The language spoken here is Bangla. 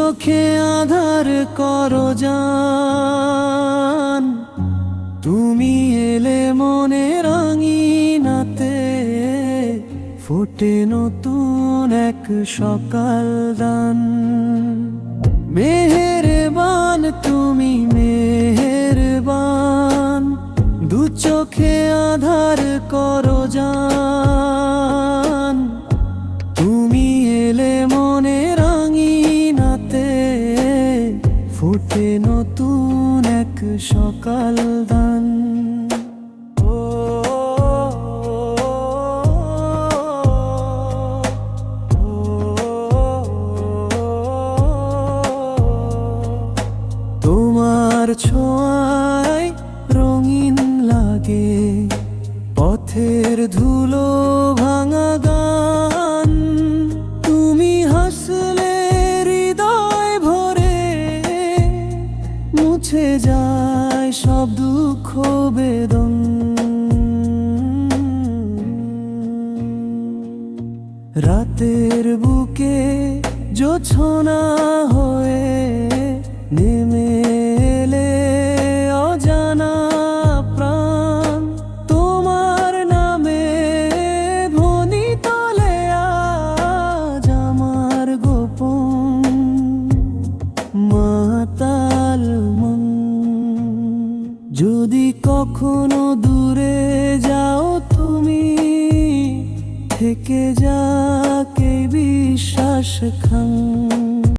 চোখে আধার করো জান, তুমি এলে মনে রাঙিনাতে, ফোটে নতুন এক সকাল দান। মেহেরবান তুমি মেহেরবান, দু চোখে আধার করো জান, তুমি এলে মনে রাঙিনাতে, ফোটে নতুন এক সকাল দান। তোমার ছোঁয়ায় রঙিন লাগে পথের ধুলো ভাঙা গান, তুমি হাসলে হৃদয় ভরে, মুছে যায় সব দুঃখ বেদন। রাতের বুকে জোছনা হয়ে নেমে এলে অজানা প্রাণ, তোমার নামে ধ্বনি তোলে আজ আমার গোপন মাতাল মন। যদি কখনো দূরে যাও তুমি, থেকে যাকে বিশ্বাস খান।